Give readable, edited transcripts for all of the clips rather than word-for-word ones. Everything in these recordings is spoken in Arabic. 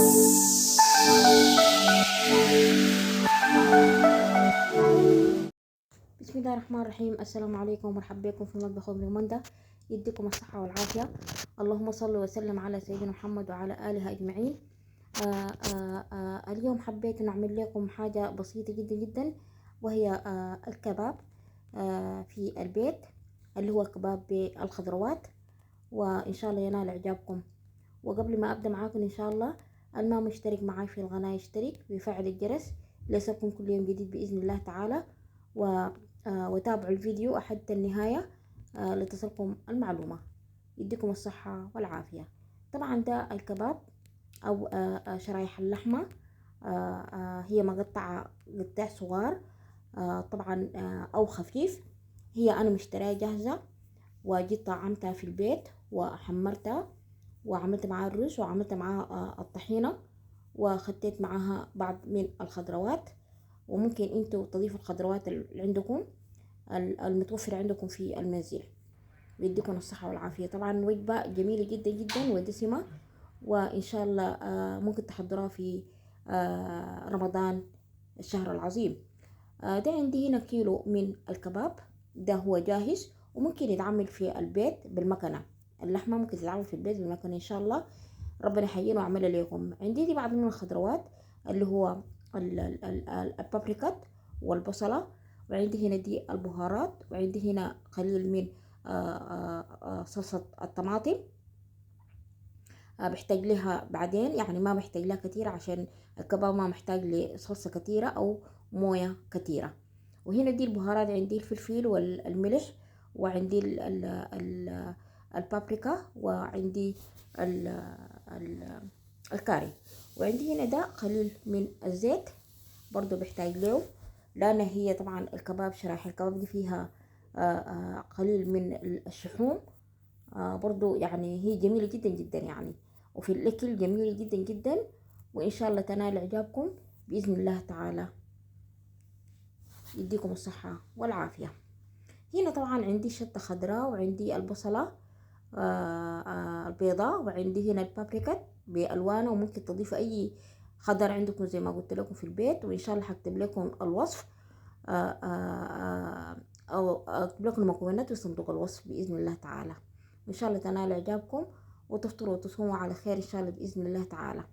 بسم الله الرحمن الرحيم. السلام عليكم ومرحبا بكم في مطبخ ام ريموندا. يديكم الصحة والعافية. اللهم صل وسلم على سيدنا محمد وعلى آله أجمعين. اليوم حبيت نعمل لكم حاجة بسيطة جدا جدا، وهي الكباب في البيت، اللي هو الكباب بالخضروات، وإن شاء الله ينال إعجابكم. وقبل ما أبدأ معاكم إن شاء الله، الما مشترك معاي في القناة يشترك ويفعل الجرس ليصلكم كل يوم جديد بإذن الله تعالى، وتابعوا الفيديو حتى النهاية لتصلكم المعلومة. يديكم الصحة والعافية. طبعا ده الكباب أو شرايح اللحمة، هي مقطعة قطع صغار، طبعا أو خفيف. هي أنا مشتريها جاهزة، وجيت طعمتها في البيت وحمرتها وعملت معاها الرز وعملت معاها الطحينة، وخدت معاها بعض من الخضروات. وممكن انتوا تضيفوا الخضروات اللي عندكم المتوفرة عندكم في المنزل. بيديكم الصحة والعافية. طبعا وجبة جميلة جدا جدا ودسمة، وإن شاء الله ممكن تحضروها في رمضان، الشهر العظيم. ده عندي هنا كيلو من الكباب، ده هو جاهز وممكن يتعمل في البيت بالمكنة. اللحمة ممكن تتعمل في البيت بالمكنة إن شاء الله، ربنا يحيينا ويعملها لكم. عندي دي بعض من الخضروات اللي هو البابريكات والبصلة، وعندي هنا دي البهارات، وعندي هنا قليل من صلصة الطماطم. بحتاج لها بعدين، يعني ما بحتاج لها كتير عشان الكباب ما محتاج لصلصة كتيرة أو موية كتيرة. وهنا دي البهارات، عندي الفلفل والملح، وعندي البابريكا، وعندي الكاري، وعندي هنا ده قليل من الزيت برضو بحتاج له، لأن هي طبعا الكباب شرايح الكباب دي فيها قليل من الشحوم. برضو يعني هي جميلة جدا جدا يعني، وفي الأكل جميلة جدا جدا، وإن شاء الله تنال إعجابكم بإذن الله تعالى. يديكم الصحة والعافية. هنا طبعا عندي شطة خضراء، وعندي البصلة البيضاء، وعندي هنا البابريكا بألوانه، وممكن تضيفوا أي خضر عندكم زي ما قلت لكم في البيت. وإن شاء الله هكتب لكم الوصف، أو أكتب لكم المكونات في صندوق الوصف بإذن الله تعالى. إن شاء الله تنال إعجابكم وتفطروا وتصوموا على خير إن شاء الله بإذن الله تعالى.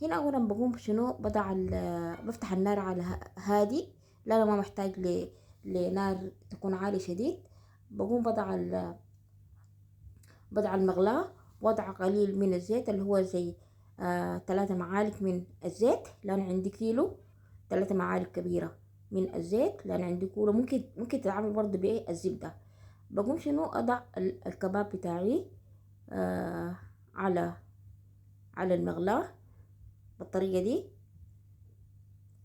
هنا أولا بقوم بشنو، بفتح النار على هادي، لا أنا ما محتاج لنار تكون عالي شديد. بقوم بضع المغلاة، وضع قليل من الزيت اللي هو زي 3 معالق من الزيت، لأن عندي كيلو. 3 معالق كبيرة من الزيت لأن عندي كيلو. ممكن تتعامل برضه بالزبدة. بقوم شنو أضع الكباب بتاعي على المغلاة بالطريقة دي،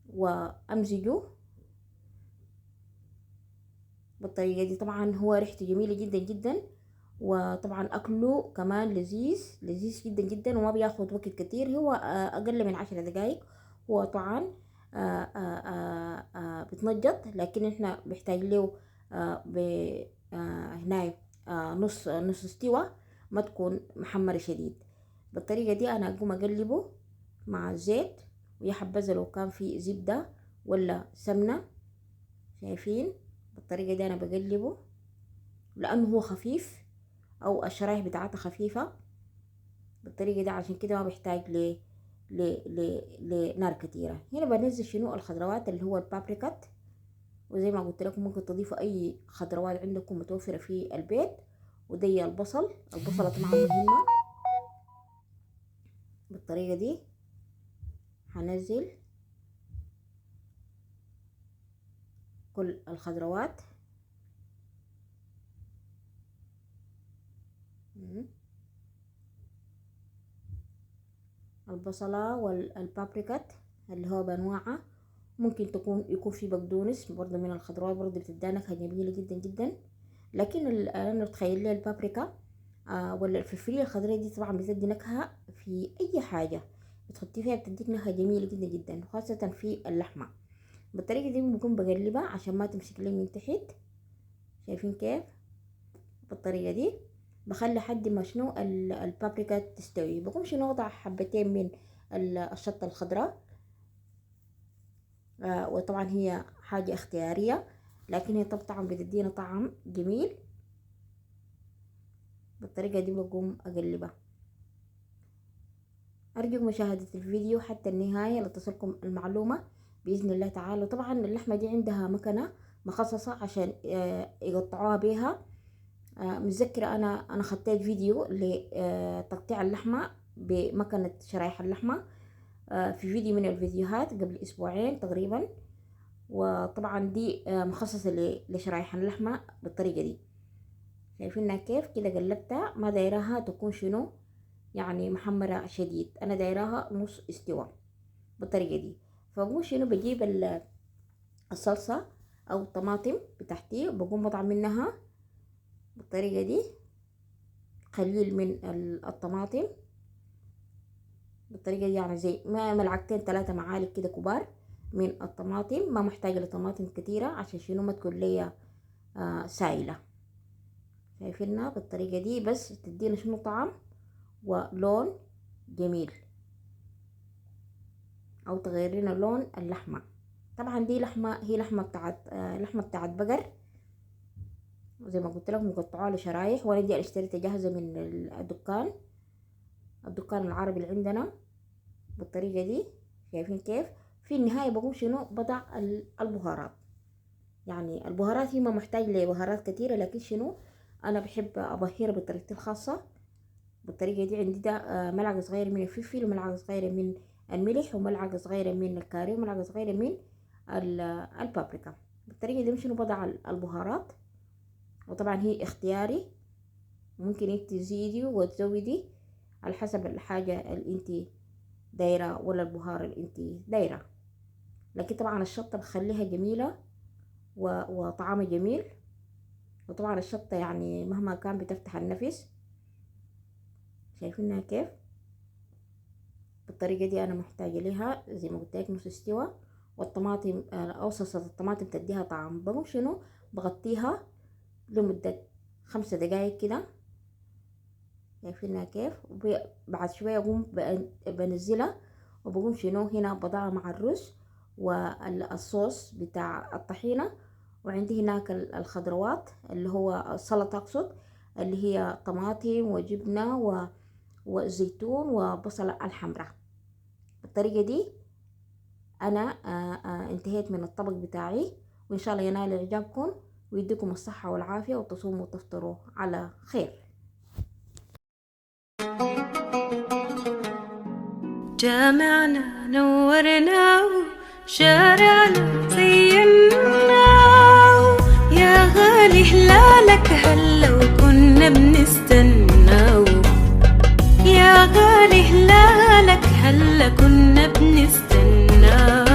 وأمزجه بالطريقة دي. طبعا هو ريحته جميلة جدا جدا، وطبعا أكله كمان لذيذ لذيذ جدا جدا، وما بياخد وقت كتير. هو أقل من 10 دقايق. هو طبعا بتنجط، لكن احنا بنحتاج له هنا نص استوى، ما تكون محمرة شديد. بالطريقة دي أنا أقوم أقلبه مع الزيت، ويا حبذا لو كان في زبدة ولا سمنة. شايفين بالطريقة دي أنا بقلبه، لأنه هو خفيف أو الشرايح بتاعتها خفيفة بالطريقة دي، عشان كده ما بيحتاج لنار كتيرة. هنا بنزل شنو الخضروات اللي هو البابريكات، وزي ما قلت لكم ممكن تضيفوا أي خضروات عندكم متوفرة في البيت. ودي البصلة طبعا مهمة. بالطريقة دي هنزل كل الخضروات. البصلة والبابريكات اللي هو بانواعها، ممكن يكون في بقدونس برضه من الخضروات، برضه بتدي نكهة جميلة جدا جدا. لكن انا بتخيل لي البابريكا ولا الفلفل الخضراء دي طبعا بتدي نكهة في اي حاجة بتحطي فيها، بتديك نكهة جميلة جدا جدا، خاصة في اللحمة. بالطريقة دي بكون بقلبها عشان ما تمسك لي من تحت. شايفين كيف؟ بالطريقة دي بخلي حد ما شنو البابريكا تستوي. بقوم شنو اوضع حبتين من الشطة الخضراء. وطبعا هي حاجة اختيارية، لكن هي طبعا بتدينا طعم جميل. بالطريقة دي بقوم أقلبها. أرجو مشاهدة الفيديو حتى النهاية لتصلكم المعلومة بإذن الله تعالى. وطبعا اللحمة دي عندها مكنة مخصصة عشان يقطعوها بيها. متذكرة أنا خطيت فيديو لتقطيع اللحمة بمكنة شرايح اللحمة في فيديو من الفيديوهات قبل أسبوعين تقريبا. وطبعا دي مخصصة لشرايح اللحمة بالطريقة دي. شايفينها كيف كده قلبتها؟ ما دايراها تكون شنو يعني محمرة شديد، أنا دايراها نص استوى بالطريقة دي. فبقوم شنو بجيب الصلصة أو الطماطم بتاعتي، بقوم بضع منها بالطريقة دي قليل من الطماطم بالطريقة دي، يعني زي ملعقتين 3 معالق كده كبار من الطماطم. ما محتاجة لطماطم كتيرة عشان شنو ما تكون ليا سايلة. شايفينها بالطريقة دي بس تدينا شنو طعم ولون جميل، او تغير لنا لون اللحمة. طبعا دي لحمة، هي لحمة بتاعت بقر زي ما قلت لكم، مقطعوها لشرايح. وانا دي اشتريتها جاهزة من الدكان العربي اللي عندنا بالطريقة دي. شايفين كيف؟ في النهاية بقوم شنو بضع البهارات. يعني البهارات هي ما محتاج لبهارات كتيرة، لكن شنو انا بحب ابهرها بطريقتي الخاصة بالطريقة دي. عندي ده ملعقة صغيرة من الفلفل، وملعقة صغيرة من الملح، وملعقة صغيرة من الكاري، وملعقة صغيرة من البابريكا. بالطريقة دي مشان بضع البهارات. وطبعا هي اختياري، ممكن انت تزيدي وتزودي على حسب الحاجة اللي انت دايرة ولا البهار اللي انت دايرة. لكن طبعا الشطة بخليها جميلة وطعمها جميل. وطبعا الشطة يعني مهما كان بتفتح النفس. شايفينها كيف؟ بالطريقة دي أنا محتاجة لها زي ما قلت لك نص استوى. والطماطم أو صلصة الطماطم تديها طعم. بقوم شنو بغطيها لمدة 5 دقايق كده. شايفينها كيف؟ بعد شوية أقوم بنزلها، وبقوم شنو هنا بضعها مع الرز والصوص بتاع الطحينة. وعندي هناك الخضروات اللي هو السلطة أقصد، اللي هي طماطم وجبنة وزيتون وبصلة الحمراء. بالطريقة دي أنا انتهيت من الطبق بتاعي. وإن شاء الله ينال إعجابكم ويديكم الصحة والعافية، وتصوموا وتفطروا على خير. جامعنا نورناه، شارعنا زيناه، يا غالي هلالك هلا وكنا بنستناه، يا غالي هلالك هلا كنا بنستناه.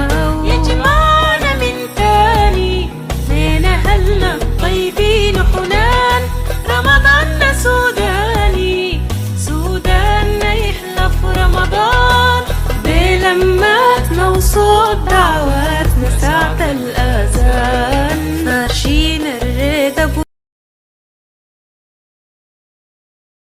يجمعنا من تاني لينا هلا طيبين وحنان، رمضاننا سوداني، سوداننا يحلى في رمضان، بلماتنا وصوت دعواتنا ساعة الأذان.